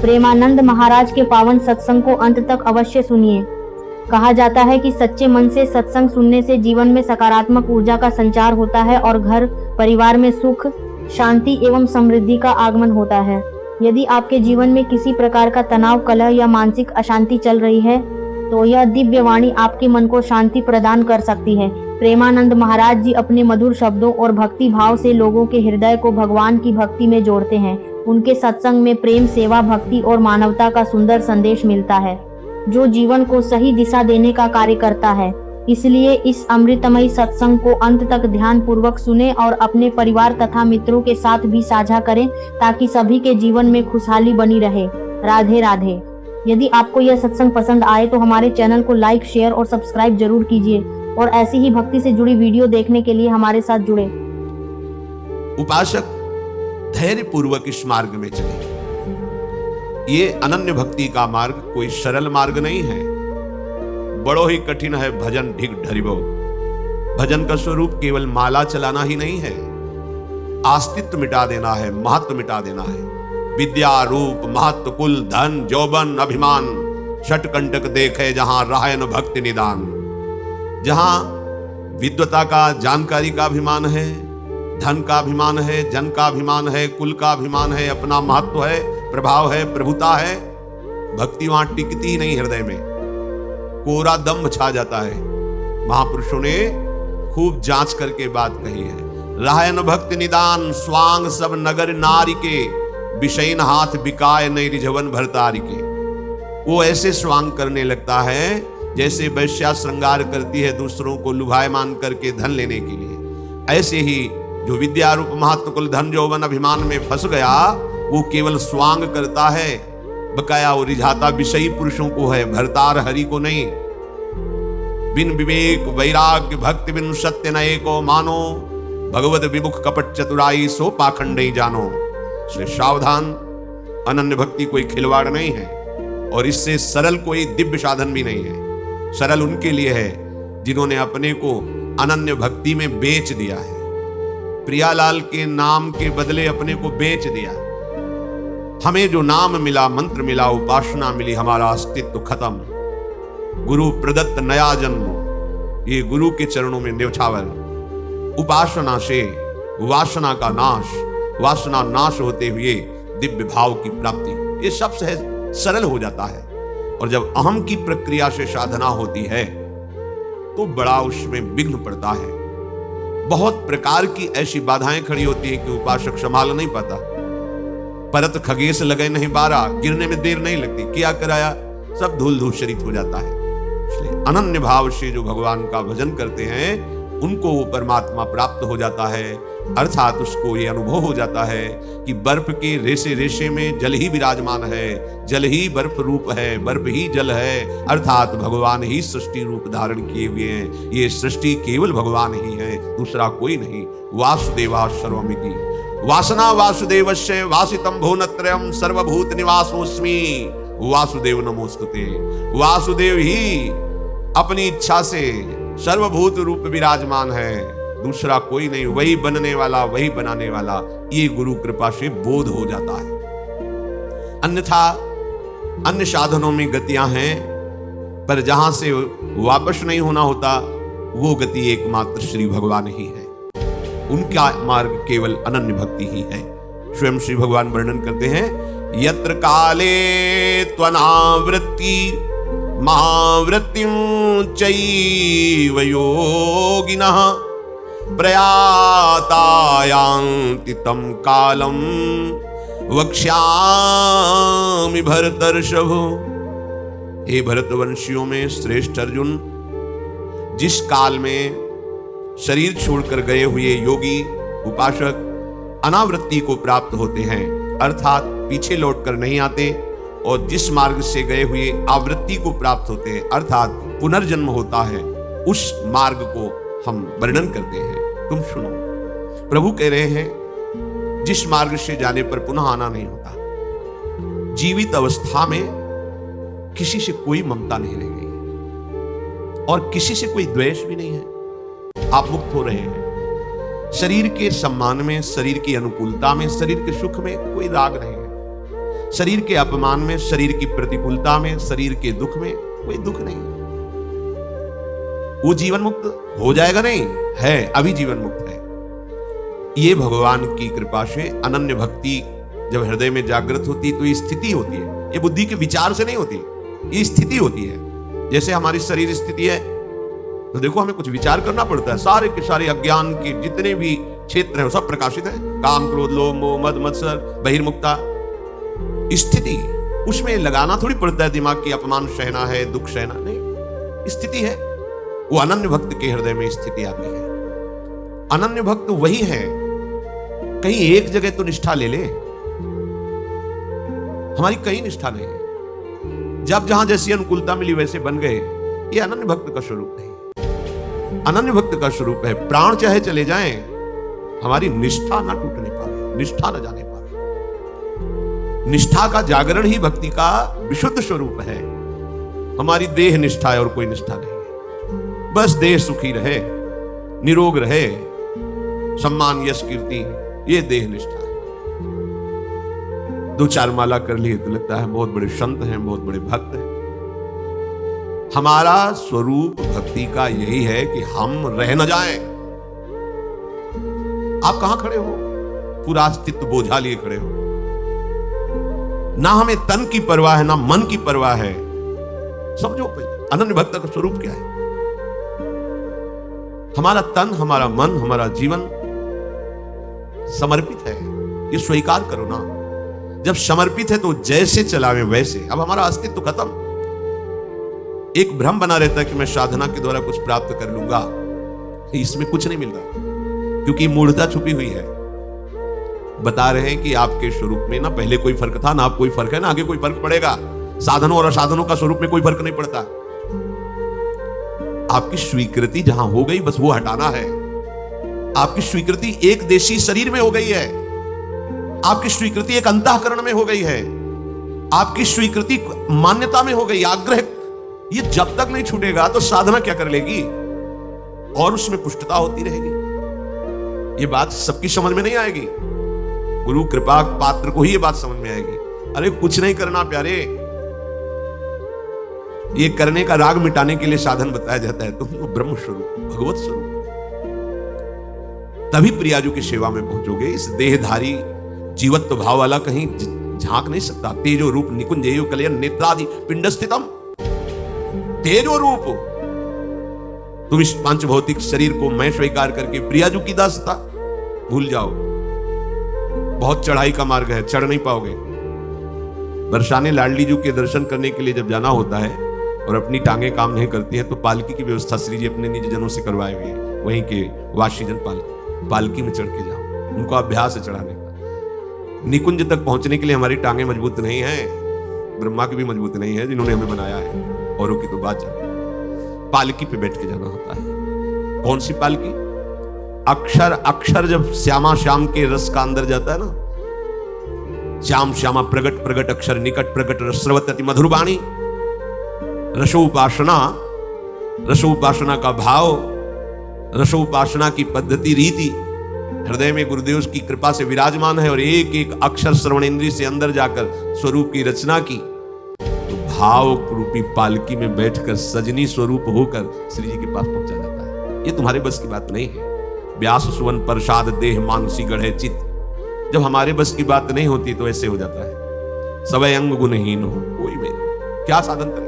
प्रेमानंद महाराज के पावन सत्संग को अंत तक अवश्य सुनिए। कहा जाता है कि सच्चे मन से सत्संग सुनने से जीवन में सकारात्मक ऊर्जा का संचार होता है और घर परिवार में सुख, शांति एवं समृद्धि का आगमन होता है। यदि आपके जीवन में किसी प्रकार का तनाव, कलह या मानसिक अशांति चल रही है तो यह दिव्य वाणी आपके मन को शांति प्रदान कर सकती है। प्रेमानंद महाराज जी अपने मधुर शब्दों और भक्ति भाव से लोगों के हृदय को भगवान की भक्ति में जोड़ते हैं। उनके सत्संग में प्रेम, सेवा, भक्ति और मानवता का सुंदर संदेश मिलता है जो जीवन को सही दिशा देने का कार्य करता है। इसलिए इस अमृतमयी सत्संग को अंत तक ध्यान पूर्वक सुने और अपने परिवार तथा मित्रों के साथ भी साझा करें ताकि सभी के जीवन में खुशहाली बनी रहे। राधे राधे। यदि आपको यह सत्संग पसंद आए तो हमारे चैनल को लाइक, शेयर और सब्सक्राइब जरूर कीजिए और ऐसी ही भक्ति से जुड़ी वीडियो देखने के लिए हमारे साथ जुड़े। उपासक धैर्य पूर्वक इस मार्ग में चले। ये अनन्य भक्ति का मार्ग कोई सरल मार्ग नहीं है, बड़ो ही कठिन है। भजन ढिग ढरिबो। भजन का स्वरूप केवल माला चलाना ही नहीं है, अस्तित्व मिटा देना है, महत्व मिटा देना है। विद्या, रूप, महत्व, कुल, धन, जौबन, अभिमान, षटकंटक देखे जहां रायन भक्ति निदान। जहां विद्वता का, जानकारी का अभिमान है, धन का अभिमान है, जन का अभिमान है, कुल का अभिमान है, अपना महत्व है, प्रभाव है, प्रभुता है, भक्ति वहां टिकती ही नहीं। हृदय में कोरा दम्भ छा जाता है। महापुरुषों ने खूब जांच करके बात कही है। रायन भक्ति निदान स्वांग सब नगर नारी के, विषयन हाथ बिकाय नहीं रिझवन भरतारी के। वो ऐसे स्वांग करने लगता है जैसे वैश्या श्रृंगार करती है दूसरों को लुभायमान करके धन लेने के लिए। ऐसे ही जो विद्या, रूप, महत्व, कुल, धन, यौवन, अभिमान में फंस गया वो केवल स्वांग करता है, बकाया वो रिझाता विषयी पुरुषों को है, भरतार हरि को नहीं। बिन विवेक वैराग्य भक्ति बिन सत्य न एको मानो, भगवत विमुख कपट चतुराई सो पाखंड ही जानो। इसलिए सावधान, अनन्य भक्ति कोई खिलवाड़ नहीं है और इससे सरल कोई दिव्य साधन भी नहीं है। सरल उनके लिए है जिन्होंने अपने को अनन्य भक्ति में बेच दिया है। प्रियालाल के नाम के बदले अपने को बेच दिया। हमें जो नाम मिला, मंत्र मिला, उपासना मिली, हमारा अस्तित्व खत्म। गुरु प्रदत्त नया जन्म, ये गुरु के चरणों में न्यौछावर। उपासना से वासना का नाश, वासना नाश होते हुए दिव्य भाव की प्राप्ति, ये सब सहज सरल हो जाता है। और जब अहम की प्रक्रिया से साधना होती है तो बड़ा उसमें विघ्न पड़ता है। बहुत प्रकार की ऐसी बाधाएं खड़ी होती है कि उपासक संभाल नहीं पाता। परत खगेश लगे नहीं बारा, गिरने में देर नहीं लगती, किया कराया सब धूल धूसरित हो जाता है। इसलिए अनन्य भाव से जो भगवान का भजन करते हैं उनको वो परमात्मा प्राप्त हो जाता है। अर्थात उसको ये अनुभव हो जाता है कि बर्फ के रेशे रेशे में जल ही विराजमान है, जल ही बर्फ रूप है, बर्फ ही जल है। अर्थात भगवान ही सृष्टि रूप धारण किए हुए हैं। ये सृष्टि केवल भगवान ही है, दूसरा कोई नहीं। वासुदेवा सर्वमिति वासना वासुदेवस्य वासितम भुवनत्रयम् सर्वभूत निवासोऽस्मि वासुदेव नमोस्तुते। वासुदेव ही अपनी इच्छा से सर्वभूत रूप विराजमान है, दूसरा कोई नहीं। वही बनने वाला, वही बनाने वाला, ये गुरु कृपा से बोध हो जाता है। अन्यथा अन्य साधनों में गतियां हैं, पर जहां से वापस नहीं होना होता वो गति एकमात्र श्री भगवान ही है। उनका मार्ग केवल अनन्य भक्ति ही है। स्वयं श्री भगवान वर्णन करते हैं, यत्र काले त्वनावृत्ति महावृत्तिं चैव योगिनः प्रयाता यान्ति तं कालं वक्ष्यामि भरतर्षभ। हे भरतवंशियों में श्रेष्ठ अर्जुन, जिस काल में शरीर छोड़कर गए हुए योगी उपासक अनावृत्ति को प्राप्त होते हैं, अर्थात पीछे लौटकर नहीं आते, और जिस मार्ग से गए हुए आवृत्ति को प्राप्त होते हैं, अर्थात पुनर्जन्म होता है, उस मार्ग को हम वर्णन करते हैं। तुम सुनो, प्रभु कह रहे हैं जिस मार्ग से जाने पर पुनः आना नहीं होता। जीवित अवस्था में किसी से कोई ममता नहीं रह गई और किसी से कोई द्वेष भी नहीं है। आप मुक्त हो रहे हैं। शरीर के सम्मान में, शरीर की अनुकूलता में, शरीर के सुख में कोई राग नहीं है। शरीर के अपमान में, शरीर की प्रतिकूलता में, शरीर के दुख में कोई दुख नहीं। वो जीवन मुक्त हो जाएगा नहीं, है अभी जीवन मुक्त है। ये भगवान की कृपा से अनन्य भक्ति जब हृदय में जागृत होती तो ये स्थिति होती है। ये बुद्धि के विचार से नहीं होती, ये स्थिति होती है। जैसे हमारी शरीर स्थिति है तो देखो हमें कुछ विचार करना पड़ता है। सारे के सारे अज्ञान के जितने भी क्षेत्र है सब प्रकाशित है। काम, क्रोध, लोभ, मोह, मद, मत्सर, बहिर्मुखता, स्थिति, उसमें लगाना थोड़ी पड़ता है दिमाग की अपमान सहना है, दुख सहना नहीं, स्थिति है। वो अनन्य भक्त के हृदय में स्थिति आती है। अनन्य भक्त वही है, कहीं एक जगह तो निष्ठा ले ले, हमारी कहीं निष्ठा नहीं है। जब जहां जैसी अनुकूलता मिली वैसे बन गए, ये अनन्य भक्त का स्वरूप नहीं। अनन्य भक्त का स्वरूप है प्राण चाहे चले जाएं, हमारी निष्ठा ना टूटने पावे, निष्ठा न जाने पावे। निष्ठा का जागरण ही भक्ति का विशुद्ध स्वरूप है। हमारी देह निष्ठा है और कोई निष्ठा नहीं है। बस देह सुखी रहे, निरोग रहे, सम्मान यश कीर्ति, ये देह निष्ठा है। दो चार माला कर लिए तो लगता है बहुत बड़े संत हैं, बहुत बड़े भक्त हैं। हमारा स्वरूप भक्ति का यही है कि हम रह न जाएं। आप कहां खड़े हो? पूरा अस्तित्व बोझा लिए खड़े हो। ना हमें तन की परवाह है, ना मन की परवाह है। समझो अनन्य भक्त का स्वरूप क्या है। हमारा तन, हमारा मन, हमारा जीवन समर्पित है, ये स्वीकार करो ना। जब समर्पित है तो जैसे चलावे वैसे। अब हमारा अस्तित्व खत्म। एक भ्रम बना रहता है कि मैं साधना के द्वारा कुछ प्राप्त कर लूंगा, इसमें कुछ नहीं मिल रहा, क्योंकि मूढ़ता छुपी हुई है। बता रहे हैं कि आपके स्वरूप में ना पहले कोई फर्क था, ना अब कोई फर्क है, ना आगे कोई फर्क पड़ेगा। साधनों और असाधनों का स्वरूप में कोई फर्क नहीं पड़ता। आपकी स्वीकृति जहां हो गई बस वो हटाना है। आपकी स्वीकृति एक देशी शरीर में हो गई है, आपकी स्वीकृति एक अंतःकरण में हो गई है, आपकी स्वीकृति मान्यता में हो गई, आग्रह। ये जब तक नहीं छूटेगा तो साधना क्या कर लेगी, और उसमें पुष्टता होती रहेगी। ये बात सबकी समझ में नहीं आएगी, गुरु कृपा पात्र को ही ये बात समझ में आएगी। अरे कुछ नहीं करना प्यारे, ये करने का राग मिटाने के लिए साधन बताया जाता है। तुम ब्रह्म स्वरूप, भगवत स्वरूप, तभी प्रियाजू की सेवा में पहुंचोगे। इस देहधारी जीवत्व भाव वाला कहीं झांक नहीं सकता। तेजो रूप निकुंजेयो कलयन नेत्रादि पिंड स्थितम, तेजो रूप। तुम इस पांच भौतिक शरीर को मैं स्वीकार करके प्रियाजू की दासता भूल जाओ। बहुत चढ़ाई का मार्ग है, चढ़ नहीं पाओगे। बरसाने लाडली जू के दर्शन करने के लिए जब जाना होता है और अपनी टांगे काम नहीं करती हैं तो पालकी की व्यवस्था श्री जी अपने निज जनों से करवाए हुए हैं। वहीं के वाशीजन पालकी में चढ़ के जाओ, उनको अभ्यास है चढ़ाने का। निकुंज तक पहुंचने के लिए हमारी टांगे मजबूत नहीं है, ब्रह्मा की भी मजबूत नहीं है जिन्होंने हमें बनाया है, औरों की तो बात जाने। पालकी पे बैठ के जाना होता है। कौन सी पालकी? अक्षर अक्षर जब श्यामा श्याम के रस का अंदर जाता है ना, श्याम श्यामा प्रगट प्रगट अक्षर निकट प्रगट रसवती मधुरवाणी, रसोपासना, रसोपासना का भाव, रसोपासना की पद्धति रीति हृदय में गुरुदेव की कृपा से विराजमान है। और एक एक अक्षर श्रवण इंद्रिय से अंदर जाकर स्वरूप की रचना की, तो भाव रूपी पालकी में बैठकर सजनी स्वरूप होकर श्री जी के पास पहुंचा जाता है। ये तुम्हारे बस की बात नहीं है। व्यास सुवन प्रसाद देह मानसी गढ़े चित्त, जब हमारे बस की बात नहीं होती तो ऐसे हो जाता है। सवै अंग गुणहीन हो कोई में क्या साधन करेगा।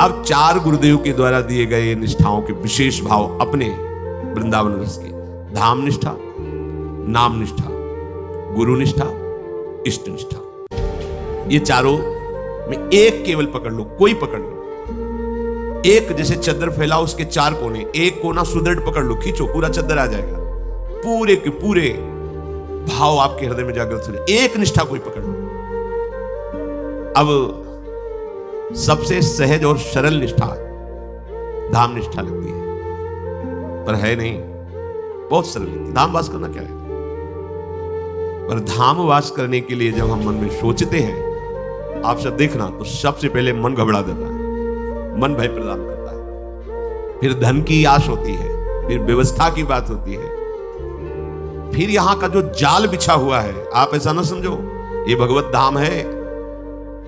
अब चार गुरुदेव के द्वारा दिए गए निष्ठाओं के विशेष भाव अपने वृंदावन रस के, धाम निष्ठा, नाम निष्ठा, गुरु निष्ठा, इष्ट निष्ठा, ये चारों में एक केवल पकड़ लो, कोई पकड़ लो। एक जैसे चद्दर फैला उसके चार कोने, एक कोना सुदृढ़ पकड़ लो, खींचो, पूरा चद्दर आ जाएगा। पूरे के पूरे भाव आपके हृदय में जागृत हो जाए। एक निष्ठा कोई पकड़ लो। अब सबसे सहज और सरल निष्ठा धाम निष्ठा लगती है, पर है नहीं, बहुत सरल लगती। धाम वास करना क्या है? पर धाम वास करने के लिए जब हम मन में सोचते हैं, आप सब देखना, तो सबसे पहले मन घबरा देता है, मन भय प्रदान करता है। फिर धन की आश होती है, फिर व्यवस्था की बात होती है, फिर यहां का जो जाल बिछा हुआ है, आप ऐसा ना समझो ये भगवत धाम है।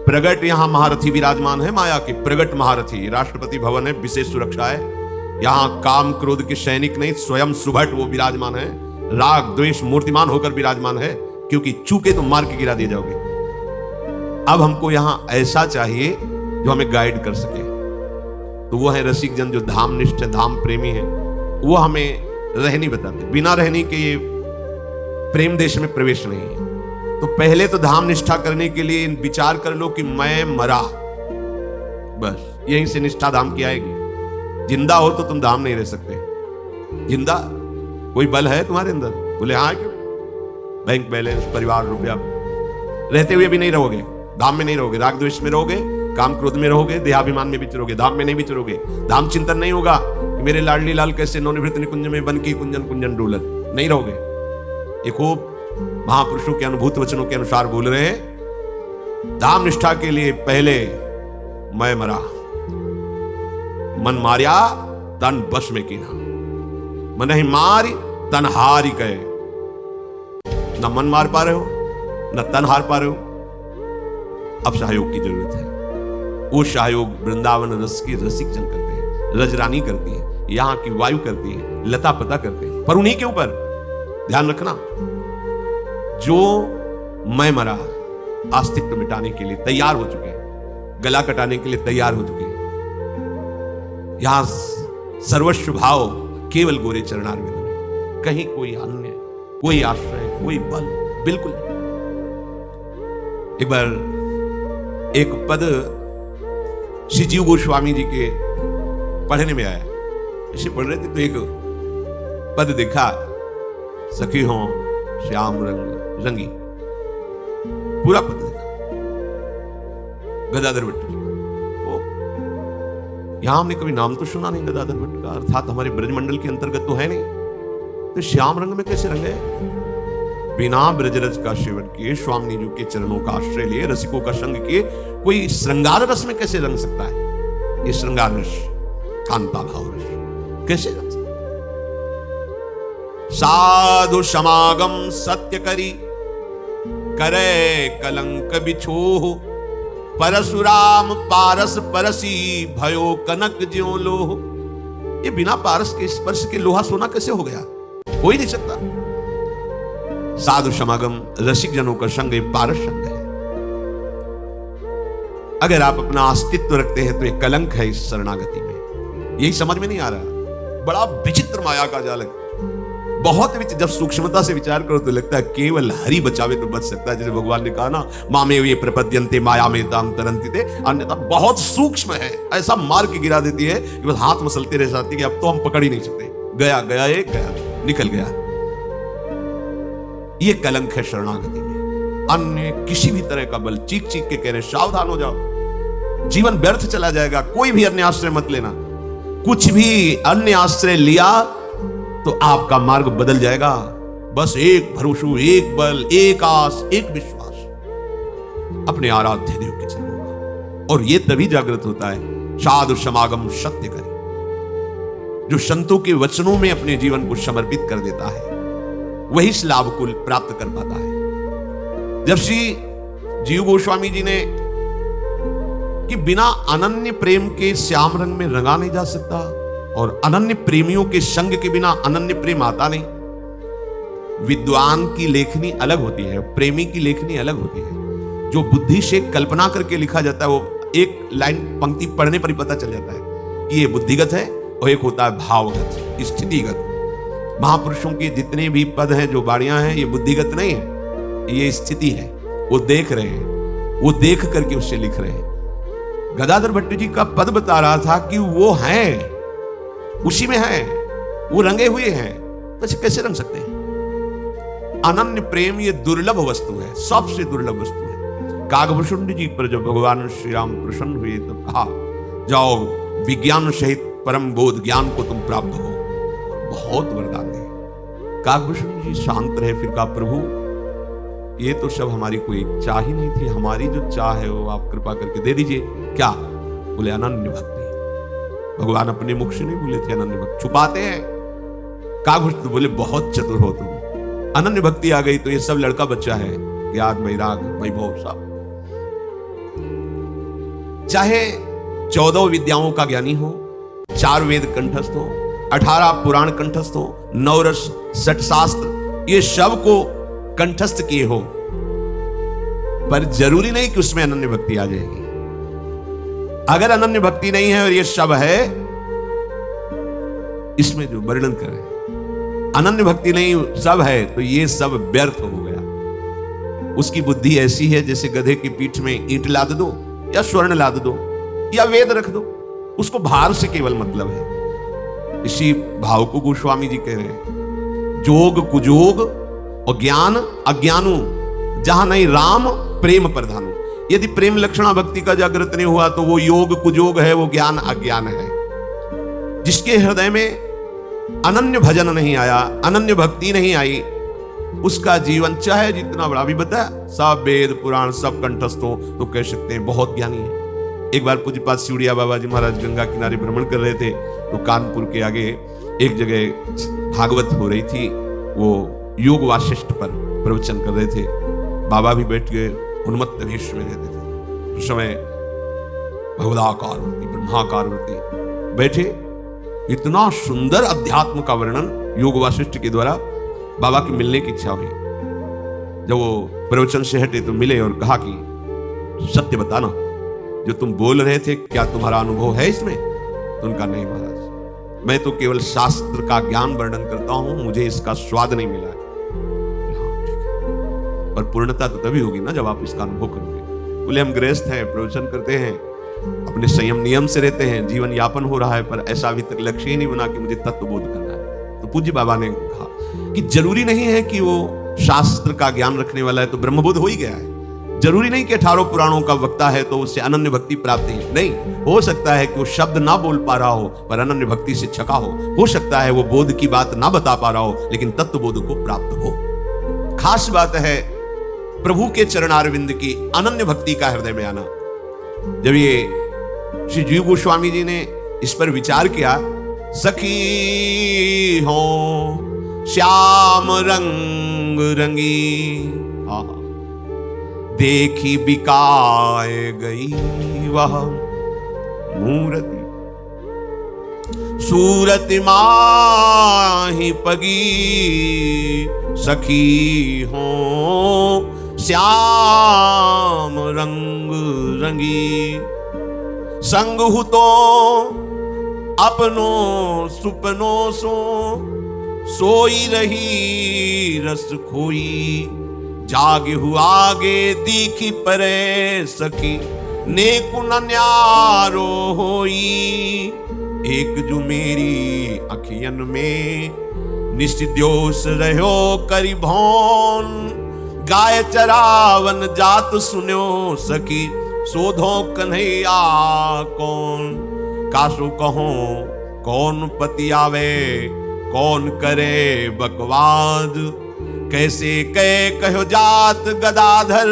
प्रगट यहां महारथी विराजमान है, माया के प्रगट महारथी। राष्ट्रपति भवन है, विशेष सुरक्षा है। यहां काम क्रोध के सैनिक नहीं, स्वयं सुभट वो विराजमान है। राग द्वेष मूर्तिमान होकर विराजमान है, क्योंकि चूके तो मार के गिरा दिए जाओगे। अब हमको यहां ऐसा चाहिए जो हमें गाइड कर सके, तो वो है रसिक जन जो धाम निष्ठ धाम प्रेमी है। वो हमें रहनी बताते, बिना रहने के ये प्रेम देश में प्रवेश नहीं है। तो पहले तो धाम निष्ठा करने के लिए विचार कर लो कि मैं मरा, बस यहीं से निष्ठा धाम की आएगी। जिंदा हो तो तुम धाम नहीं रह सकते। जिंदा कोई बल है तुम्हारे अंदर? बोले हाँ, क्यों? बैंक बैलेंस, परिवार, रुपया, रहते हुए भी नहीं रहोगे, धाम में नहीं रहोगे। राग द्वेष में रहोगे, काम क्रोध में रहोगे, देहाभिमान में विचरोगे, धाम में नहीं विचरोगे। धाम चिंतन नहीं होगा कि मेरे लाडली लाल कैसे नवनिवृत्त निकुंज में बन की कुंजन कुंजन डोलन, नहीं रहोगे। ये खूब महापुरुषों के अनुभूत वचनों के अनुसार बोल रहे हैं। धाम निष्ठा के लिए पहले मैं मरा, मन मारिया तन बस में कीना, मन ही मारी तन हारी कहे। न मन मार पा रहे हो, न तन हार पा रहे हो। अब सहयोग की जरूरत है। वो सहयोग वृंदावन रस की रसिक जन करते हैं, रजरानी करती है, यहां की वायु करती है, लता पता करते हैं। पर उन्हीं के ऊपर ध्यान रखना, जो मैं मरा अस्तित्व मिटाने के लिए तैयार हो चुके हैं, गला कटाने के लिए तैयार हो चुके हैं। यहां सर्वस्व भाव केवल गोरे चरणारविंद में, कहीं कोई अन्य, कोई आश्रय, कोई बल बिल्कुल नहीं। एक बार एक पद श्री जीव गोस्वामी जी के पढ़ने में आया। इसे पढ़ रहे थे तो एक पद देखा, सखी हो श्याम रंग रंगी, पूरा पद देखा। गदाधर भट्ट जी, यहां हमने कभी नाम तो सुना नहीं गदाधर भट्ट का, अर्थात हमारे ब्रजमंडल के अंतर्गत तो है नहीं। तो श्याम रंग में कैसे रंगे? बिना ब्रजरज का सेवन किए, स्वामी जी के चरणों का आश्रय लिए, रसिकों का संग किए, कोई श्रृंगार रस में कैसे रंग सकता है? ये श्रृंगार रस, कांता भाव रस कैसे रंग सकता? साधु समागम सत्य करी, करे कलंक बिछोह, परशुराम पारस परसी, भयो कनक ज्यों लोह। ये बिना पारस के स्पर्श के लोहा सोना कैसे हो गया? हो ही नहीं सकता। साधु समागम रसिक जनों का संग पारस संग है। अगर आप अपना अस्तित्व रखते हैं तो एक कलंक है इस शरणागति में। यही समझ में नहीं आ रहा। बड़ा विचित्र माया का जाल है, बहुत विचित्र। जब सूक्ष्मता से विचार करो तो लगता है केवल हरि बचावे तो बच सकता है। जैसे भगवान ने कहा ना, मामे ये प्रपद्यन्ते माया में ताम तरंति थे, अन्यथा बहुत सूक्ष्म है, ऐसा मार के गिरा देती है कि बस हाथ मसलते रह जाती है कि अब तो हम पकड़ ही नहीं सकते। गया गया, एक गया, निकल गया। ये कलंक है शरणागति में। अन्य किसी भी तरह का बल, चीख चीख के कह रहे सावधान हो जाओ, जीवन व्यर्थ चला जाएगा। कोई भी अन्य आश्रय मत लेना। कुछ भी अन्य आश्रय लिया तो आपका मार्ग बदल जाएगा। बस एक भरोसा, एक बल, एक आस, एक विश्वास अपने आराध्य देव के चरणों का। और ये तभी जागृत होता है साधु समागम सत्य करे, जो संतों के वचनों में अपने जीवन को समर्पित कर देता है, वही इस लाभ को प्राप्त कर पाता है। जब श्री जीव गोस्वामी जी ने कि बिना अनन्य प्रेम के श्याम रंग में रंगा नहीं जा सकता, और अनन्य प्रेमियों के संग के बिना अनन्य प्रेम आता नहीं। विद्वान की लेखनी अलग होती है, प्रेमी की लेखनी अलग होती है। जो बुद्धि से कल्पना करके लिखा जाता है, वो एक लाइन पंक्ति पढ़ने पर ही पता चल जाता है कि ये बुद्धिगत है, और एक होता है भावगत, स्थितिगत। महापुरुषों के जितने भी पद हैं, जो बाणियां हैं, ये बुद्धिगत नहीं है, ये स्थिति है। वो देख रहे हैं, वो देख करके उससे लिख रहे हैं। गदाधर भट्ट जी का पद बता रहा था कि वो हैं, उसी में है, वो रंगे हुए हैं, तो कैसे रंग सकते हैं? अनन्य प्रेम ये दुर्लभ वस्तु है, सबसे दुर्लभ वस्तु है। कागभूषुंड जी पर जब भगवान श्री राम प्रसन्न हुए तो कहा, जाओ विज्ञान सहित परम बोध ज्ञान को तुम प्राप्त हो। बहुत वरदान है। कागभूषुंड जी शांत रहे, फिर कहा, प्रभु ये तो सब हमारी कोई चाह ही नहीं थी, हमारी जो चाह है वो आप कृपा करके दे दीजिए। क्या? बोले अनन्य भक्ति। भगवान अपने मुख से नहीं बोले थे अनन्य भक्ति, छुपाते हैं। कागभूषुंड बोले बहुत चतुर हो तुम, अनन्य भक्ति आ गई तो ये सब लड़का बच्चा है, ज्ञान वैराग वैभव सब। चाहे 14 विद्याओं का ज्ञानी हो, 4 वेद कंठस्थ हो, 18 पुराण कंठस्थ हो, 9 रस 60 शास्त्र ये सब को कंठस्थ किए हो, पर जरूरी नहीं कि उसमें अनन्य भक्ति आ जाएगी। अगर अनन्य भक्ति नहीं है और ये सब है, इसमें जो वर्णन कर रहे हैं, अनन्य भक्ति नहीं सब है, तो ये सब व्यर्थ हो गया। उसकी बुद्धि ऐसी है जैसे गधे की पीठ में ईंट लाद दो या स्वर्ण लाद दो या वेद रख दो, उसको भार से केवल मतलब है। इसी भाव को गोस्वामी जी कह रहे हैं, जोग कुजोग और ज्ञान अज्ञानु, जहां नहीं राम प्रेम प्रधानु। यदि प्रेम लक्षणा भक्ति का जागृत नहीं हुआ तो वो योग कुजोग है, वो ज्ञान अज्ञान है। जिसके हृदय में अनन्य भजन नहीं आया, अनन्य भक्ति नहीं आई, उसका जीवन चाहे जितना बड़ा भी बताया, सब वेद पुराण सब कंठस्थ हो तो कह सकते हैं बहुत ज्ञानी है। एक बार पूज्यपाद सिवड़िया बाबा जी महाराज गंगा किनारे भ्रमण कर रहे थे, तो कानपुर के आगे एक जगह भागवत हो रही थी, वो योग वाशिष्ठ पर प्रवचन कर रहे थे। बाबा भी बैठ गए, उन्मत्त वेश में रहते थे। उस समय भगवदाकारवर्ती ब्रह्माकारवर्ती बैठे, इतना सुंदर अध्यात्म का वर्णन योग वाशिष्ठ के द्वारा बाबा की मिलने की इच्छा हुई। जब वो प्रवचन से हटे तो मिले और कहा कि सत्य बताना, जो तुम बोल रहे थे क्या तुम्हारा अनुभव है इसमें? तो उनका नहीं महाराज, मैं तो केवल शास्त्र का ज्ञान वर्णन करता हूं, मुझे इसका स्वाद नहीं मिला है। और पूर्णता तो तभी होगी ना जब आप इसका अनुभव करोगे। बोले हम गृहस्थ हैं, प्रवचन करते हैं, अपने संयम नियम से रहते हैं, जीवन यापन हो रहा है, पर ऐसा अभी तक लक्ष्य ही नहीं बना कि मुझे तत्व बोध करना है। तो पूज्य बाबा ने कहा कि जरूरी नहीं है कि वो शास्त्र का ज्ञान रखने वाला है तो ब्रह्मबोध हो ही गया है। जरूरी नहीं कि 18 पुराणों का वक्ता है तो उससे अनन्य भक्ति प्राप्त नहीं। हो सकता है कि वो शब्द ना बोल पा रहा हो पर अनन्य भक्ति से छका हो सकता है वो बोध की बात ना बता पा रहा हो लेकिन तत्व बोध को प्राप्त हो। खास बात है प्रभु के चरणारविंद की अनन्य भक्ति का हृदय में आना। जब ये श्री जीव गोस्वामी जी ने इस पर विचार किया, सखी हो श्याम रंग रंगी, देखी बिकाए गई वह मूर्ति, सूरत माही पगी, सखी हो श्याम रंग रंगी, संग हु तो अपनों सुपनों सोई रही रस खोई, जागे हुआ आगे दीखी परे सखी, नेकु न न्यारो होई, एक जो मेरी अखियन में निश्चिद्योस रहो करी भौन, गाय चरावन जात सुन्यो सखी, सोधो कन्हैया कौन, कासु कहो कौन पति आवे कौन करे बकवाद, कैसे कहो जात गदाधर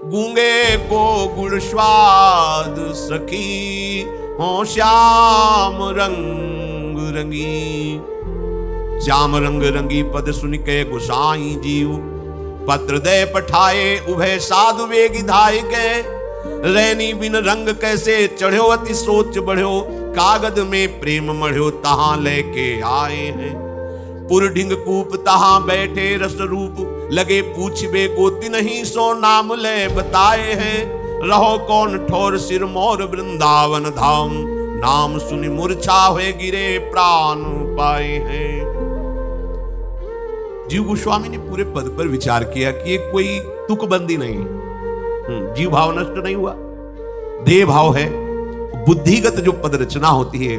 गूंगे को गुड़ स्वाद, सखी हो श्याम रंग रंगी। श्याम रंग रंगी पद सुन के गुसाई जीव, पत्र दे पठाए उभय साधु वेगी धाय के, रैनी बिन रंग कैसे चढ़्यो अति सोच बढ़्यो, कागद में प्रेम मढ़्यो तहां लेके आए हैं, पुर ढिंग कूप तहां बैठे रस रूप, लगे पूछबे गोति नहीं सो नाम ले बताए हैं, रहो कौन ठोर सिर मोर वृंदावन धाम, नाम सुनि मूर्छा हुए गिरे प्राण पाए हैं। जीव गोस्वामी ने पूरे पद पर विचार किया कि ये कोई तुकबंदी नहीं, जीव भाव नष्ट नहीं हुआ, देह भाव है। बुद्धिगत जो पद रचना होती है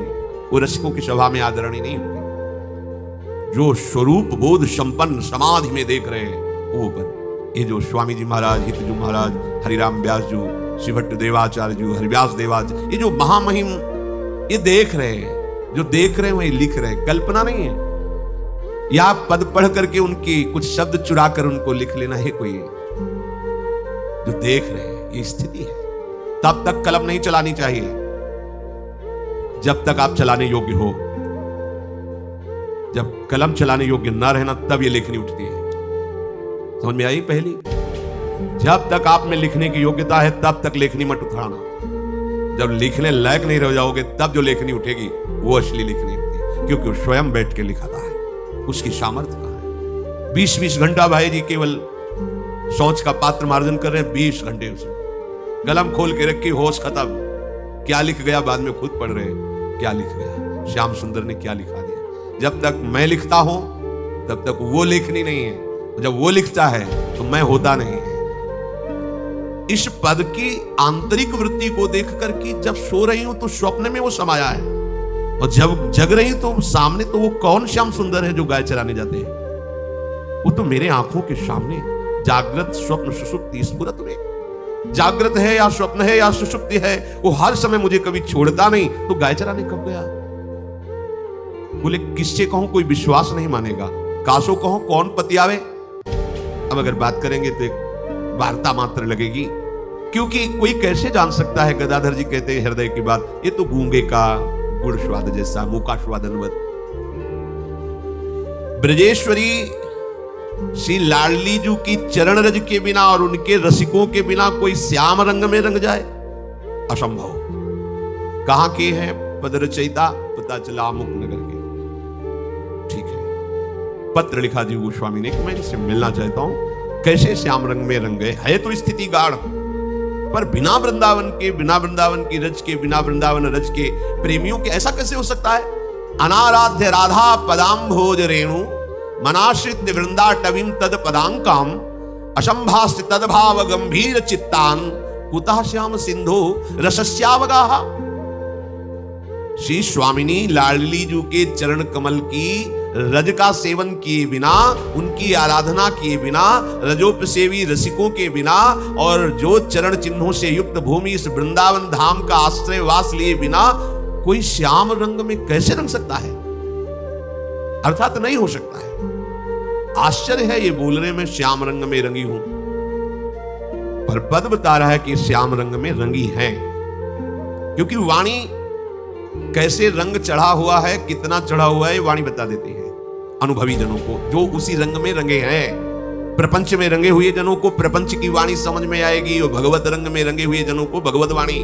वो रसिकों की सभा में आदरणीय नहीं होती। जो स्वरूप बोध संपन्न समाधि में देख रहे हैं वो पद, ये जो स्वामी जी महाराज, हितजू महाराज, हरिराम व्यास जी, श्रीभट्ट देवाचार्य जी, हरिव्यास देवाचार्य, ये जो महामहिम ये देख रहे हैं, जो देख रहे हैं वही लिख रहे हैं, कल्पना नहीं है। या पद पढ़ करके उनकी कुछ शब्द चुरा कर उनको लिख लेना है कोई, जो देख रहे हैं ये स्थिति है। तब तक कलम नहीं चलानी चाहिए जब तक आप चलाने योग्य हो। जब कलम चलाने योग्य न रहना तब ये लेखनी उठती है। समझ में आई? पहली जब तक आप में लिखने की योग्यता है तब तक लेखनी मत उठाना। जब लिखने लायक नहीं रह जाओगे तब जो लेखनी उठेगी वो असली लेखनी होती है, क्योंकि वो स्वयं बैठ के लिखाता है। उसकी सामर्थ्य कहां है? 20-20 घंटा भाई जी केवल सोच का पात्र मार्जन कर रहे हैं। 20 घंटे उसमें कलम खोल के रखी, होश खत्म। क्या लिख गया बाद में खुद पढ़ रहे हैं, क्या लिख गया, श्याम सुंदर ने क्या लिखा दिया। जब तक मैं लिखता हूं तब तक वो लेखनी नहीं है, जब वो लिखता है तो मैं होता नहीं है। इस पद की आंतरिक वृत्ति को देखकर कि जब सो रही हूं तो स्वप्न में वो समाया है, और जब जग रही तो सामने तो वो कौन श्याम सुंदर है जो गाय चराने जाते हैं? वो तो मेरे आंखों के सामने जागृत स्वप्न सुषुप्ति स्फुरत में, जागृत है या स्वप्न है या सुषुप्ति है, वो हर समय मुझे कभी छोड़ता नहीं। तो गाय चराने कब गया? बोले किससे कहूं, कोई विश्वास नहीं मानेगा। कासो कहो कौन पति आवे। अब अगर बात करेंगे तो एक वार्ता मात्र लगेगी, क्योंकि कोई कैसे जान सकता है। गदाधर जी कहते हैं हृदय की बात, ये तो गूंगे का गुड़ स्वाद जैसा, मुका स्वादनवत। ब्रजेश्वरी श्री लाडली जी की चरण रज के बिना और उनके रसिकों के बिना कोई श्याम रंग में रंग जाए, असंभव। कहां के हैं पद रचयिता, पता चला अमुक नगर के। ठीक है, पत्र लिखा जी गोस्वामी ने कि मैं इनसे मिलना चाहता हूं, कैसे श्याम रंग में रंग गए। है तो स्थिति गाढ़, पर बिना वृंदावन के, बिना वृंदावन की रज के, बिना वृंदावन रज के प्रेमियों के ऐसा कैसे हो सकता है? अनाराध्य राधा पदाम्भोज रेणु मनाश्रित वृंदा टवीम तद पदांकाम असंभास्त तदभाव गंभीर चित्तान कुतः श्याम सिंधु रसस्यावगाहा। श्री स्वामिनी लाडली जी के चरण कमल की रज का सेवन किए बिना, उनकी आराधना किए बिना, रजोपसेवी रसिकों के बिना, और जो चरण चिन्हों से युक्त भूमि इस वृंदावन धाम का आश्रय वास लिए बिना कोई श्याम रंग में कैसे रंग सकता है? अर्थात नहीं हो सकता है। आश्चर्य है ये बोलने में श्याम रंग में रंगी हूं, पर पद बता रहा है कि श्याम रंग में रंगी है, क्योंकि वाणी कैसे रंग चढ़ा हुआ है, कितना चढ़ा हुआ है, वाणी बता देती है अनुभवी जनों को, जो उसी रंग में रंगे हैं। प्रपंच में रंगे हुए जनों को प्रपंच की वाणी समझ में आएगी, और भगवत रंग में रंगे हुए जनों को भगवत वाणी।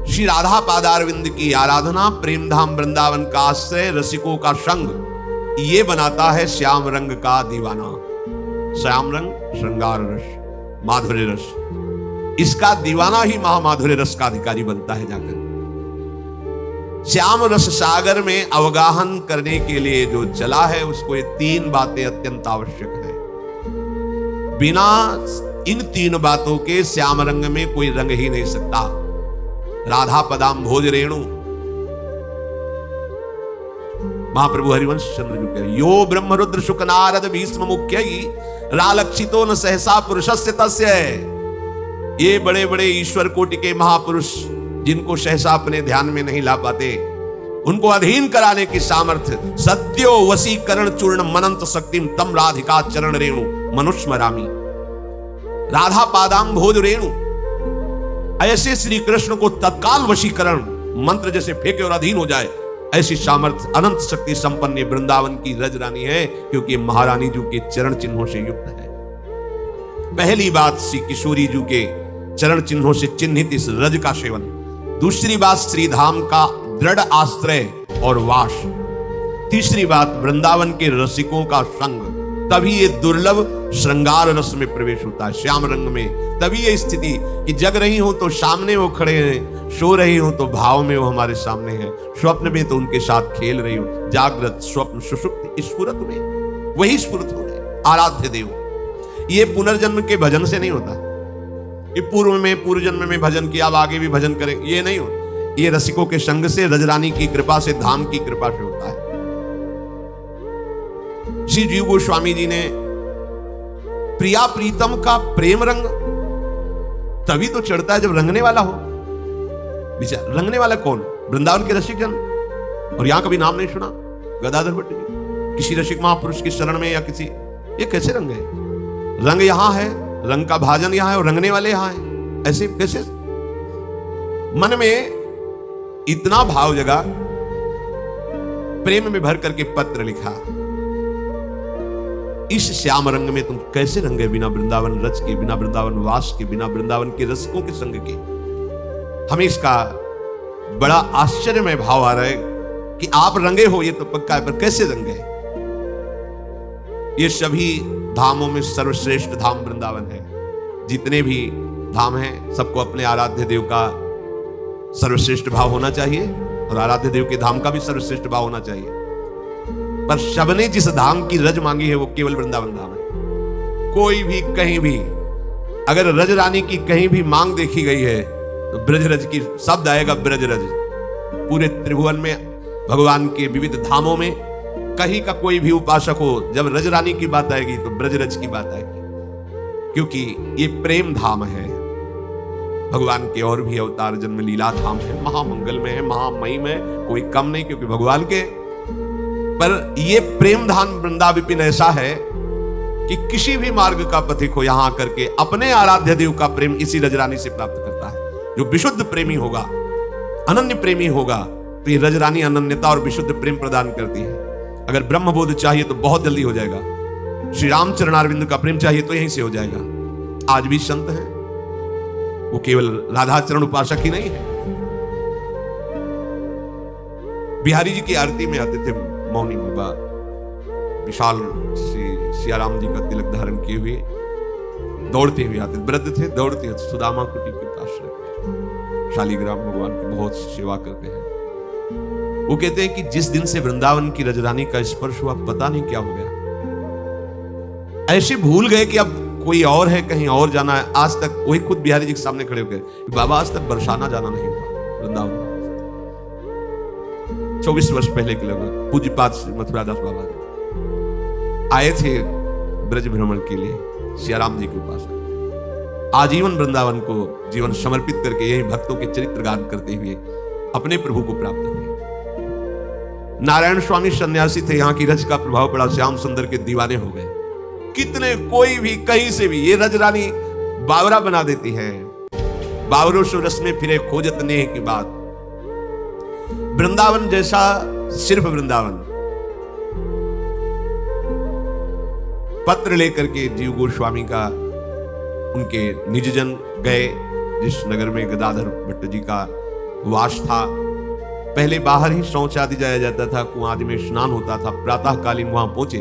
श्री राधा पादारविंद की आराधना, प्रेम धाम वृंदावन का आश्रय, रसिकों का संग, ये बनाता है श्याम रंग का दीवाना। श्याम रंग श्रृंगार रस, माधुर्य रस, इसका दीवाना ही महामाधुर्य रस का अधिकारी बनता है जाकर। श्याम रस सागर में अवगाहन करने के लिए जो चला है, उसको ये 3 बातें अत्यंत आवश्यक है। बिना इन 3 बातों के श्याम रंग में कोई रंग ही नहीं सकता। राधा पदाम्भोज रेणु, महाप्रभु हरिवंश चंद्र जी कह, यो ब्रह्म रुद्र शुक नारद भीष्म मुख्य रालक्षितो न सहसा पुरुषस्य तस्य। ये बड़े बड़े ईश्वर कोटि के महापुरुष जिनको सहसा अपने ध्यान में नहीं ला पाते, उनको अधीन कराने की सामर्थ्य सत्यो वशीकरण चूर्ण मनंत शक्तिम तम राधिका चरण रेणु मनुष्मरामी। राधा पादाम्भोज रेणु, ऐसे श्री कृष्ण को तत्काल वशीकरण मंत्र जैसे फेंके और अधीन हो जाए, ऐसी सामर्थ्य अनंत शक्ति संपन्न वृंदावन की रज रानी है, क्योंकि महारानी जी के चरण चिन्हों से युक्त है। पहली बात श्री किशोरी जी के चरण चिन्हों से चिन्हित इस रज का सेवन। दूसरी बात श्री धाम का दृढ़ आश्रय और वास। तीसरी बात वृंदावन के रसिकों का संग, तभी ये दुर्लभ श्रृंगार रस में प्रवेश होता है, श्याम रंग में। तभी ये स्थिति कि जग रही हो तो सामने वो खड़े हैं, सो रही हो तो भाव में वो हमारे सामने हैं, स्वप्न में तो उनके साथ खेल रही हो। जागृत स्वप्न सुषुप्ति स्फुरत में, वही स्फुरत हो रहे आराध्य देव। ये पुनर्जन्म के भजन से नहीं होता कि पूर्व जन्म में भजन किया, अब आगे भी भजन करें, ये नहीं होता। ये रसिकों के संग से, रजरानी की कृपा से, धाम की कृपा से होता है। श्री जीव गोस्वामी जी ने प्रिया प्रीतम का प्रेम रंग तभी तो चढ़ता है जब रंगने वाला हो। विचार, रंगने वाला कौन? वृंदावन के रसिक जन। और यहां कभी नाम नहीं सुना गदाधर भट्ट जी किसी रसिक महापुरुष की शरण में या किसी, ये कैसे रंग है? रंग यहां है, रंग का भाजन यहां है और रंगने वाले यहां है, ऐसे कैसे? मन में इतना भाव जगा, प्रेम में भर करके पत्र लिखा। इस श्याम रंग में तुम कैसे रंगे, बिना वृंदावन रच के, बिना वृंदावन वास के, बिना वृंदावन के रसिकों के संग के। हमें इसका बड़ा आश्चर्यमय भाव आ रहा है कि आप रंगे हो, ये तो पक्का है, पर कैसे रंगे। ये सभी धामों में सर्वश्रेष्ठ धाम वृंदावन है। जितने भी धाम हैं सबको अपने आराध्य देव का सर्वश्रेष्ठ भाव होना चाहिए और आराध्य देव के धाम का भी सर्वश्रेष्ठ भाव होना चाहिए। पर सबने जिस धाम की रज मांगी है वो केवल वृंदावन धाम है। कोई भी कहीं भी अगर रज रानी की कहीं भी मांग देखी गई है तो ब्रजरज की शब्द आएगा, ब्रजरज। पूरे त्रिभुवन में भगवान के विविध धामों में कहीं का कोई भी उपासक हो, जब रज रानी की बात आएगी तो ब्रजरज की बात आएगी, क्योंकि ये प्रेम धाम है। भगवान के और भी अवतार जन्म लीला धाम है, महामंगल में है, महामहिम है, कोई कम नहीं क्योंकि भगवान के। पर ये प्रेम धाम वृंदाविपिन ऐसा है कि किसी भी मार्ग का पथिक हो यहां आकर के अपने आराध्य देव का प्रेम इसी रजरानी से प्राप्त करता है। जो विशुद्ध प्रेमी होगा, अनन्य प्रेमी होगा, तो ये रजरानी अनन्यता और विशुद्ध प्रेम प्रदान करती है। अगर ब्रह्मबोध चाहिए तो बहुत जल्दी हो जाएगा। श्री राम चरणारविंद का प्रेम चाहिए तो यहीं से हो जाएगा। आज भी संत हैं, वो केवल राधा चरण उपासक ही नहीं है। बिहारी जी की आरती में आते थे मौनी बाबा, विशाल सियाराम जी का तिलक धारण किए हुए दौड़ते हुए आते, वृद्ध थे, दौड़ते हुए सुदामा कुटी के पास शालीग्राम भगवान की बहुत सेवा करते हैं। वो कहते हैं कि जिस दिन से वृंदावन की रजरानी का स्पर्श हुआ पता नहीं क्या हो गया, ऐसे भूल गए कि अब कोई और है, कहीं और जाना है। आज तक वही खुद बिहारी जी के सामने खड़े हो गए, बाबा आज तक बरसाना जाना नहीं हुआ वृंदावन। 24 वर्ष पहले के लगभग पूज्यपाद मथुरादास बाबा आए थे ब्रज भ्रमण के लिए, सियाराम जी के उपासक। आजीवन वृंदावन को जीवन समर्पित करके यही भक्तों के चरित्र गान करते हुए अपने प्रभु को प्राप्त हुए। नारायण स्वामी सन्यासी थे, यहाँ की रज का प्रभाव पड़ा, श्याम सुंदर के दीवाने हो गए। कितने कोई भी कहीं से भी, ये रज रानी बावरा बना देती है। बावरो सो रस में फिरे खोजत नेह की बात। वृंदावन जैसा सिर्फ वृंदावन। पत्र लेकर के जीव गोस्वामी का उनके निजजन गए, जिस नगर में गदाधर भट्ट जी का वास था। पहले बाहर ही शौच आदि जाया जाता था, कुआं आदि में स्नान होता था। प्रातःकालीन वहां पहुंचे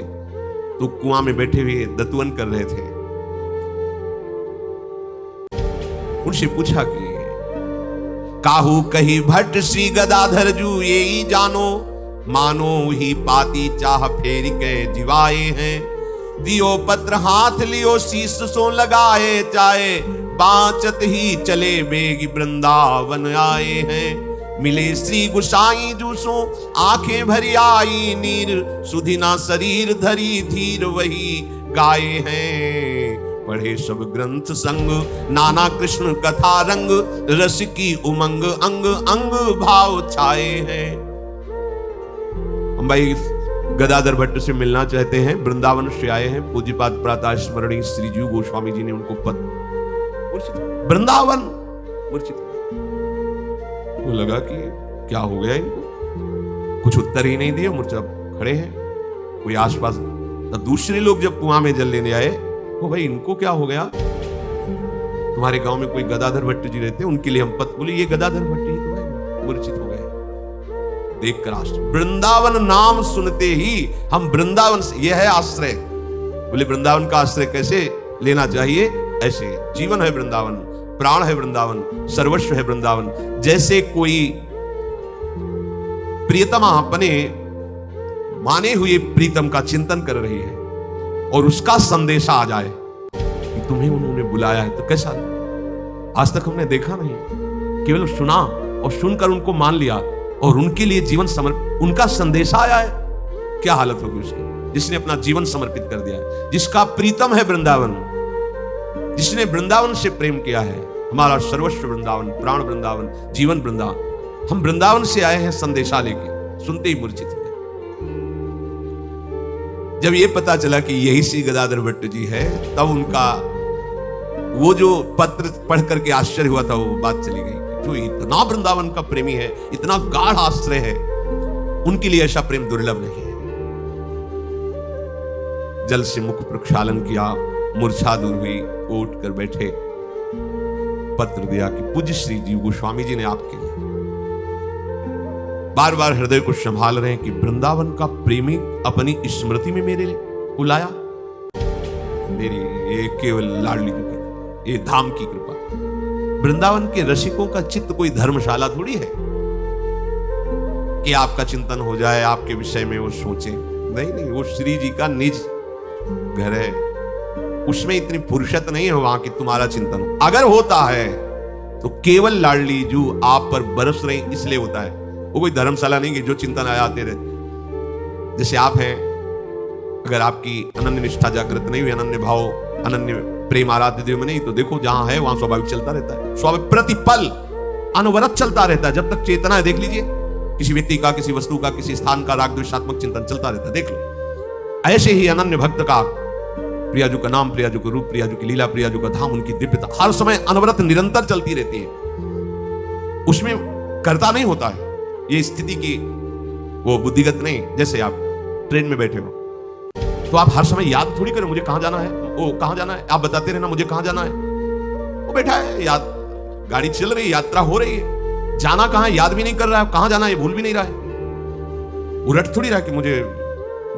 तो कुआं में बैठे हुए दतवन कर रहे थे। उनसे पूछा कि काहू कही भट्ट श्री गदाधर जू ये जानो, मानो ही पाती चाह फेर के जिवाए हैं। दियो पत्र हाथ लियो शीश सो लगाए, चाहे बाँचत ही चले बेगी वृंदावन आए हैं। मिले श्री गुसाई जूसो आंखें भरी आई, नीर सुधिना शरीर धरी धीर वही गाए हैं। पढ़े सब ग्रंथ संग नाना कृष्ण कथा रंग, रस की उमंग अंग अंग भाव छाए हैं। हम भाई गदाधर भट्ट से मिलना चाहते हैं, वृंदावन से आए हैं। पूज्यपाद प्रातः स्मरणीय श्री जीव गोस्वामी जी ने उनको वृंदावन मूर्छित। वो लगा कि क्या हो गया इनको, कुछ उत्तर ही नहीं दिए, मूर्छित खड़े हैं। कोई आसपास तो दूसरे लोग जब कुआं में जल लेने आए, वो भाई इनको क्या हो गया, तुम्हारे गांव में कोई गदाधर भट्ट जी रहते, उनके लिए हम पत बोले, ये गदाधर भट्ट जी तो है। मूर्छित हो गए देख कर आश्चर्य। वृंदावन नाम सुनते ही हम वृंदावन से, यह है आश्रय। बोले वृंदावन का आश्रय कैसे लेना चाहिए, ऐसे जीवन है वृंदावन, प्राण है वृंदावन, सर्वस्व है वृंदावन। जैसे कोई प्रियतमा अपने माने हुए प्रीतम का चिंतन कर रही है और उसका संदेशा आ जाए कि तुम्हें उन्होंने बुलाया है, तो कैसा लगे। आज तक हमने देखा नहीं, केवल सुना और सुनकर उनको मान लिया और उनके लिए जीवन समर्पित, उनका संदेशा आया है, क्या हालत होगी उसकी, जिसने अपना जीवन समर्पित कर दिया है, जिसका प्रीतम है वृंदावन, जिसने वृंदावन से प्रेम किया है। हमारा सर्वस्व वृंदावन, प्राण वृंदावन, जीवन वृंदावन। हम वृंदावन से आए हैं संदेशा लेके, सुनते ही मूर्छित हो गए। जब ये पता चला कि यही श्री गदाधर भट्ट जी है, तब उनका वो जो पत्र पढ़ करके आश्चर्य हुआ था, वो बात चली गई। जो इतना वृंदावन का प्रेमी है, इतना गाढ़ आश्रय है, उनके लिए ऐसा प्रेम दुर्लभ नहीं है। जल से मुख प्रक्षालन किया, मूर्छा दूर हुई, उठ कर बैठे, पत्र दिया कि पूज्य श्री जीव गोस्वामी जी ने आपके लिए। बार बार हृदय को संभाल रहे हैं कि वृंदावन का प्रेमी अपनी स्मृति में मेरे को लाया। मेरी ये केवल लाडली की, ये धाम की कृपा। वृंदावन के रसिकों का चित्त कोई धर्मशाला थोड़ी है कि आपका चिंतन हो जाए, आपके विषय में वो सोचे। नहीं नहीं, वो श्री जी का निज घर है, उसमें इतनी फुर्सत नहीं है वहां कि तुम्हारा चिंतन हो। अगर होता है तो केवल लाडली जो आप पर बरस रही इसलिए होता है, वो कोई धर्मशाला नहीं कि जो चिंतन आते रहे। जैसे आप हैं, अगर आपकी अनन्य निष्ठा जागृत नहीं हुई, अनन्य भाव, अनन्य प्रेम आराध्य देव में नहीं, तो देखो जहां है वहां स्वाभाविक चलता रहता है, स्वाभाविक प्रतिपल अनवरत चलता रहता है। जब तक चेतना है, देख लीजिए, किसी व्यक्ति का, किसी वस्तु का, किसी स्थान का राग द्वेषात्मक चिंतन चलता रहता है, देख लो। ऐसे ही अनन्य भक्त का प्रियाजू का नाम, प्रियाजू का रूप, प्रियाजू की लीला, प्रियाजू का धाम, उनकी दिव्यता हर समय अनवरत निरंतर चलती रहती है। उसमें करता नहीं होता है ये स्थिति की, वो बुद्धिगत नहीं। जैसे आप ट्रेन में बैठे हो तो आप हर समय याद थोड़ी करें मुझे कहां जाना है, वो कहां जाना है, आप बताते रहना मुझे कहां जाना है। वो बैठा है, याद, गाड़ी चल रही है, यात्रा हो रही है, जाना कहां है याद भी नहीं कर रहा है, कहां जाना है भूल भी नहीं रहा है। वो रट थोड़ी रहा कि मुझे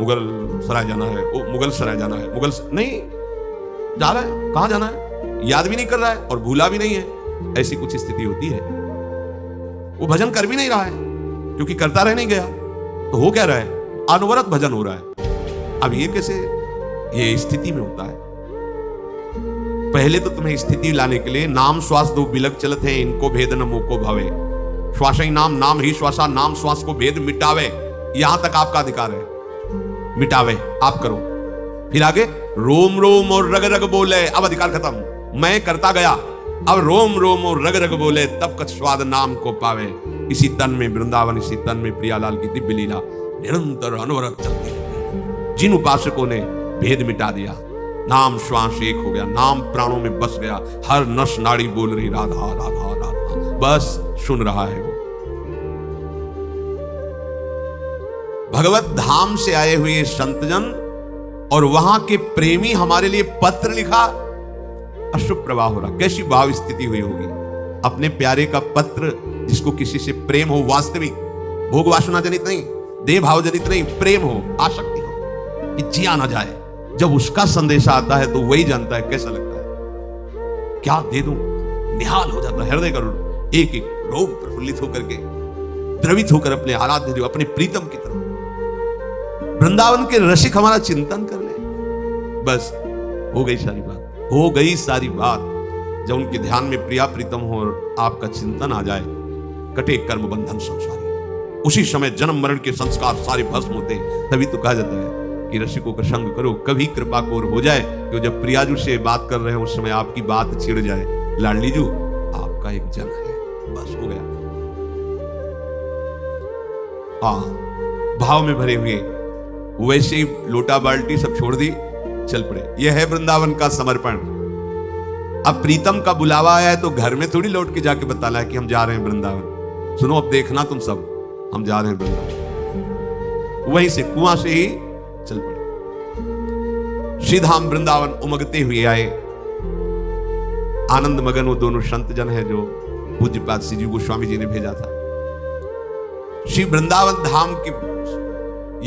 मुगल सराय जाना है, वो मुगल सराय जाना है, नहीं जा रहा है, कहां जाना है याद भी नहीं कर रहा है और भूला भी नहीं है। ऐसी कुछ स्थिति होती है। वो भजन कर भी नहीं रहा है क्योंकि करता रह नहीं गया, तो हो क्या रहा है, अनवरत भजन हो रहा है। अब ये कैसे, ये स्थिति में होता है। पहले तो तुम्हें स्थिति लाने के लिए नाम श्वास दो बिलक चलत है, इनको भेद न मोको भावे, श्वास ही नाम, नाम ही श्वासा, नाम श्वास को भेद मिटावे। यहां तक आपका अधिकार है, मिटावे आप करो। फिर आगे रोम रोम और रग रग बोले, अब अधिकार खत्म, मैं करता गया, अब रोम रोम और रग रग बोले, तब कछ स्वाद नाम को पावे। इसी तन में वृंदावन, इसी तन में प्रियालाल की दिव्य लीला निरंतर अनवरत चलती है। जिन उपासकों ने भेद मिटा दिया, नाम श्वास एक हो गया, नाम प्राणों में बस गया, हर नस नाड़ी बोल रही राधा राधा राधा, बस सुन रहा है वो। भगवत धाम से आए हुए संतजन और वहां के प्रेमी हमारे लिए पत्र लिखा, अशुभ प्रवाह हो रहा। कैसी भाव स्थिति हुई होगी, अपने प्यारे का पत्र, जिसको किसी से प्रेम हो, वास्तविक भोग वासना जनित नहीं, देह भाव जनित नहीं, प्रेम हो, आसक्ति हो, कि जिया ना जाए। जब उसका संदेश आता है तो वही जानता है कैसा लगता है, क्या दे दूं, निहाल हो जाता है हृदय का एक एक रोम प्रफुल्लित होकर के, द्रवित होकर अपने आराध्य देव, अपने प्रीतम की तरफ। वृंदावन के रसिक हमारा चिंतन कर ले, बस हो गई सारी बात, हो गई सारी बात। जब उनके ध्यान में प्रिया प्रीतम हो और आपका चिंतन आ जाए, कटे कर्म बंधन संसारी, उसी समय जन्म मरण के संस्कार सारे भस्म होते। तभी तो कहा जाता है कि रसिकों का संग करो, कभी कृपा कोर हो जाए। कि जब प्रियाजू से बात कर रहे हो उस समय आपकी बात छिड़ जाए, लाडली जू आपका एक जन है, बस हो गया। हाँ, भाव में भरे हुए वैसे ही लोटा बाल्टी सब छोड़ दी, चल पड़े। यह है वृंदावन का समर्पण। अब प्रीतम का बुलावा आया है तो घर में थोड़ी लौट के जाके बताना है कि हम जा रहे हैं वृंदावन। सुनो, अब देखना तुम सब, हम जा रहे हैं वृंदावन। वहीं से कुआं से ही चल पड़े। सीधा हम वृंदावन उमगते हुए आए। आनंद मगन वो दोनों संत जन है जो पूज्यपाद श्री जी गोस्वामी जी ने भेजा था। श्री वृंदावन धाम की,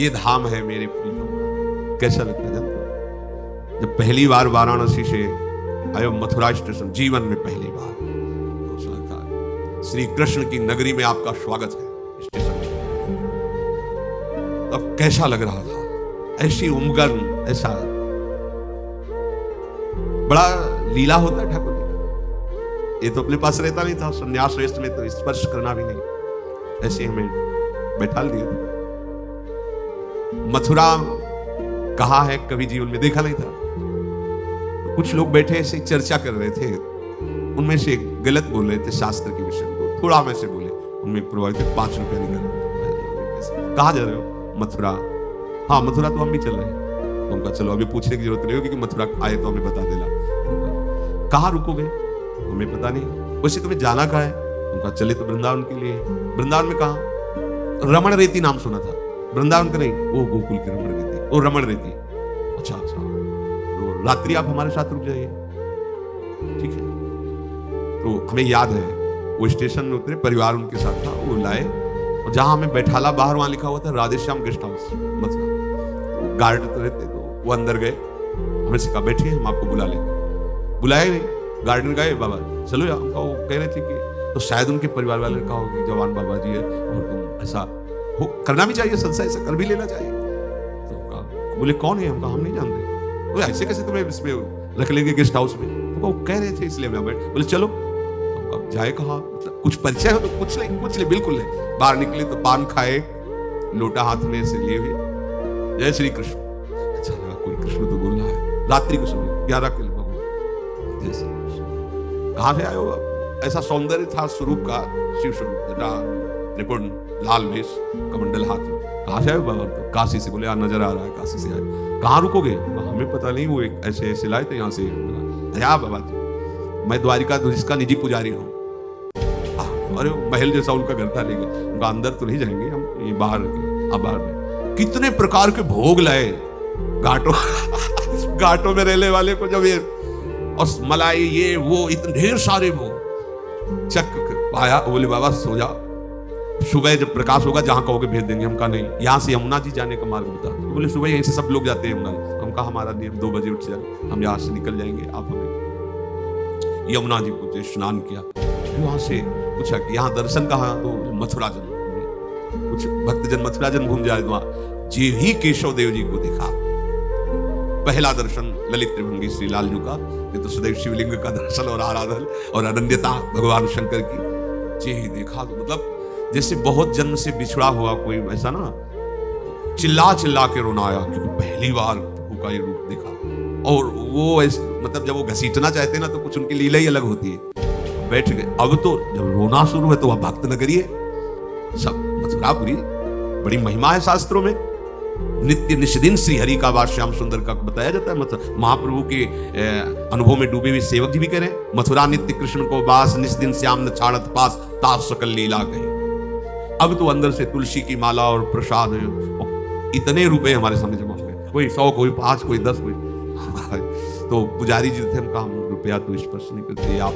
ये धाम है मेरे प्रिय। कैसा लगता है जब पहली बार वाराणसी से आयो, मथुरा स्टेशन, जीवन में पहली बार तो सुना श्री कृष्ण की नगरी में आपका स्वागत है स्टेशन में। तब कैसा लग रहा था, ऐसी उमगन, ऐसा बड़ा लीला होता है ठाकुर जी का। ये तो अपने पास रहता नहीं था, संन्यास वेश में तो स्पर्श करना भी नहीं, ऐसे हमें बैठा दिया था। मथुरा कहा है, कभी जीवन में देखा नहीं था। तो कुछ लोग बैठे ऐसे चर्चा कर रहे थे, उनमें से गलत बोल रहे थे शास्त्र के विषय में, थोड़ा में से बोले, उनमें प्रभावित 5 रुपया निकल। कहाँ जा रहे हो? मथुरा। हाँ, मथुरा तो हम भी चल रहे हैं। तो उनका चलो अभी पूछने की जरूरत नहीं होगी कि मथुरा आए तो हमें बता देना। कहाँ रुकोगे? हमें पता नहीं। वैसे तुम्हें जाना कहाँ है? उनका चले तो वृंदावन के लिए। वृंदावन में कहाँ? रमण रेती नाम सुना था, वृंदावन का नहीं, वो गोकुल की रमण रेती, वो रमण रेती। अच्छा अच्छा, तो रात्रि आप हमारे साथ रुक जाइए, ठीक है। तो हमें याद है वो स्टेशन में उतरे, परिवार उनके साथ था, वो लाए और जहां हमें बैठाला बाहर वहां लिखा हुआ था राधेश्याम गेस्ट हाउस मथुरा। तो गार्ड तो रहते, तो वो अंदर गए, हमें से कहा बैठिए हम आपको बुला लेंगे। बुलाए नहीं, गार्डन गए, बाबा चलो यार, हमका वो कह रहे थे कि, तो शायद उनके परिवार वाले ने कहा होगा कि जवान बाबा जी है और तुम ऐसा हो करना भी चाहिए, संशय ऐसा कर भी लेना चाहिए। तो कहा, बोले कौन है? हम कहा हम नहीं जानते। तो ऐसे कैसे तुम्हें इसमें रख लेंगे गेस्ट हाउस में? तो वो कह रहे थे इसलिए मैं बैठ, बोले चलो। अब जाए कहा, मतलब कुछ परिचय हो तो पूछ ले, बिल्कुल नहीं। बाहर निकले तो पान खाए, लोटा हाथ में से लिए हुए, जय श्री कृष्ण। अच्छा लगा, कोई कृष्ण तो बोल रहा है। रात्रि को समय 11 किलो जय श्री कृष्ण। कहाँ से आए हो? ऐसा सौंदर्य था स्वरूप का, शिव स्वरूप, जटा त्रिपुण, लाल वेश, कमंडल हाथ में। कहाँ से आए हो बाबा? तो काशी से। बोले नजर आ रहा है काशी से आए। कहाँ रुकोगे? हमें पता नहीं, वो एक ऐसे लाए थे यहाँ से। बाबा जी मैं द्वारिका का निजी पुजारी हूँ। अरे महल जैसा उनका घर था, लेकिन उनका अंदर तो नहीं जाएंगे हम, ये बाहर बाहर में कितने प्रकार के भोग लाए घाटों में रहने वाले को, जब ये और मलाई ये वो इतने ढेर सारे भोग चक पाया। बोले बाबा सो जा, सुबह जब प्रकाश होगा जहां कहोगे भेज देंगे। हम कहा नहीं, यहाँ से यमुना जी जाने का मार्ग बता। तो बोले सुबह यहीं से सब लोग जाते हैं यमुना जी। हम कहा हमारा नियम 2 बजे उठ जाए, हम यहाँ से निकल जाएंगे, आप हमें यमुना जी को स्नान किया। वहां से पूछा कि यहाँ दर्शन कहाँ? तो मथुरा जन्म, कुछ भक्तजन मथुरा जन्म घूम जाए। वहां जी ही केशव देव जी को देखा, पहला दर्शन ललित त्रिभंगी श्री लालजू का, ये तो सदैव शिवलिंग का दर्शन और आराधन और अनन्यता भगवान शंकर की। जी ही देखा तो मतलब जैसे बहुत जन्म से बिछड़ा हुआ कोई, ऐसा ना चिल्ला चिल्ला के रोना आया, क्योंकि पहली बार प्रभु का ये रूप देखा। और वो ऐसे मतलब जब वो घसीटना चाहते ना तो कुछ उनकी लीला ही अलग होती है। बैठ गए। अब तो जब रोना शुरू है तो वह भक्त नगरी है, सब मथुरापुरी, बड़ी महिमा है शास्त्रों में। नित्य निष्दिन श्री हरि का वास श्याम सुंदर का बताया जाता है। मतलब महाप्रभु के अनुभव में डूबे हुए सेवक जी भी कह रहे हैं, मथुरा नित्य कृष्ण को वास, निष्दिन श्याम न छाड़त पास, तास सकल लीला कही। अब तो अंदर से तुलसी की माला और प्रसाद इतने रुपए हमारे सामने जमा हो गए, कोई 100, कोई 5, कोई 10, कोई तो पुजारी जी थे, हम कहा हम रुपया तो स्पर्श नहीं करते, आप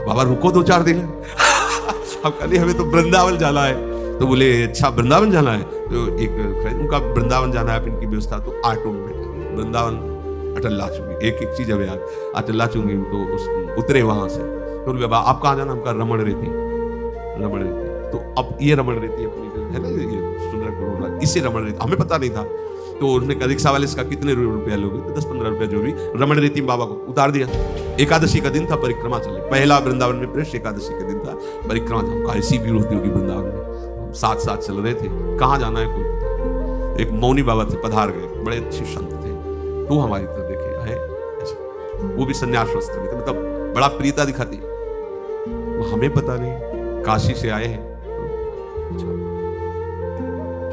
बाबा रुको 2-4 दिन। अब कहले हमें तो वृंदावन जाना है। तो बोले अच्छा वृंदावन जाना है? तो एक उनका वृंदावन जाना है, इनकी व्यवस्था। तो ऑटो में बैठा, वृंदावन अटल्ला चुंगी, एक चीज अब याद, अटल्ला चुंगी। तो उतरे वहां से। तो बोले बाबा आप कहाँ जाना? हमका रमण रेती। तो अब ये रमण रेती अपनी है ना, ये सुंदर करोड़, इसे रमण रेती हमें पता नहीं था। तो उसने कहा रिक्शा वाले इसका कितने रुपया लोगे? तो 10-15 रुपया जो भी। रमण रेती बाबा को उतार दिया। एकादशी का दिन था, परिक्रमा चले, पहला वृंदावन में प्रवेश एकादशी का दिन था, परिक्रमा। हम ऐसी भीड़ होती होगी वृंदावन में, हम साथ साथ चल रहे थे, कहाँ जाना है कोई पता। एक मौनी बाबा थे, पधार गए, बड़े अच्छे संत थे। तो हमारी तरफ देखे है, वो भी संन्यास वस्त्र में थे, मतलब बड़ा प्रियता दिखाती। वो हमें पता नहीं, काशी से आए हैं,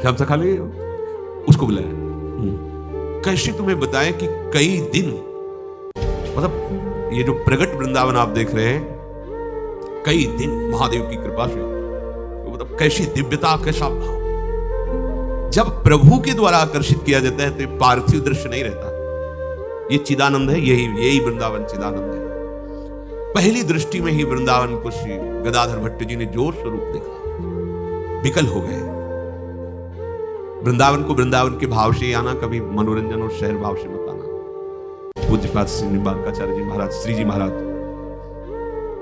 शाम से खा ले। उसको बुलाया, कैसे तुम्हें बताएं कि कई दिन, मतलब ये जो प्रगट वृंदावन आप देख रहे हैं, कई दिन महादेव की कृपा से, मतलब कैसी दिव्यता, कैसा भाव। जब प्रभु के द्वारा आकर्षित किया जाता है तो ये पार्थिव दृश्य नहीं रहता, ये चिदानंद है, यही वृंदावन चिदानंद है। पहली दृष्टि में ही वृंदावन को श्री गदाधर भट्ट जी ने जो स्वरूप देखा, विकल हो गए। वृंदावन को वृंदावन के भाव से आना, कभी मनोरंजन और शहर भाव से मत आना। पूज्यपाद श्री निम्बारकाचार्य जी महाराज, श्री जी महाराज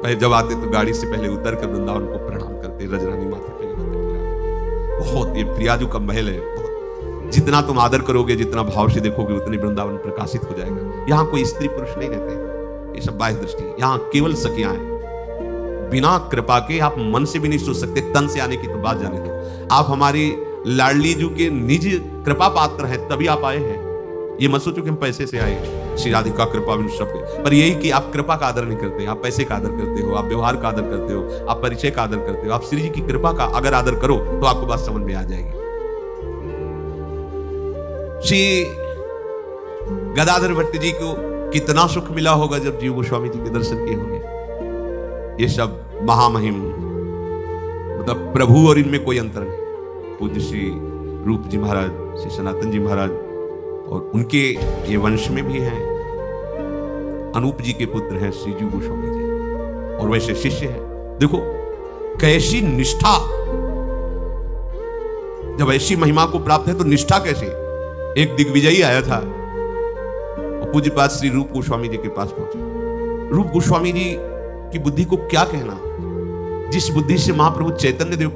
पहले जब आते तो गाड़ी से पहले उतर कर वृंदावन को प्रणाम करते, रजरानी माथे पे लगाते। बहुत ये प्रियाजू का महल है, बहुत जितना तुम आदर करोगे, जितना भाव से देखोगे, उतनी वृंदावन प्रकाशित हो जाएगा। यहाँ कोई स्त्री पुरुष नहीं रहते, ये सब बाह्य दृष्टि, यहाँ केवल सखियां हैं। बिना कृपा के आप मन से भी नहीं सोच सकते, तन से आने की तो बात जाने दो। आप हमारी लाडली जू के निज कृपा पात्र हैं, तभी आप आए हैं। ये मत सोचो कि हम पैसे से आए, श्री राधिका कृपा बिन शब्द, पर यही कि आप कृपा का आदर नहीं करते, आप पैसे का आदर करते हो, आप व्यवहार का आदर करते हो, आप परिचय का आदर करते हो। आप श्री जी की कृपा का अगर आदर करो तो आपको बात समझ में आ जाएगी। श्री गदाधर भट्ट जी को कितना सुख मिला होगा जब जीव गोस्वामी जी के दर्शन किए होंगे। ये सब महामहिम, मतलब प्रभु और इनमें कोई अंतर नहीं। पूज्य श्री रूप जी महाराज, श्री सनातन जी महाराज, और उनके ये वंश में भी हैं। अनूप जी के पुत्र हैं श्रीजीव गोस्वामी जी, और वैसे शिष्य हैं। देखो कैसी निष्ठा, जब ऐसी महिमा को प्राप्त है तो निष्ठा कैसे। एक दिग्विजयी आया था और पूज्यपाद श्री रूप गोस्वामी जी के पास पहुंचा। रूप गोस्वामी जी की बुद्धि को क्या कहना, जिस बुद्धि से महाप्रभु चैतन्य देव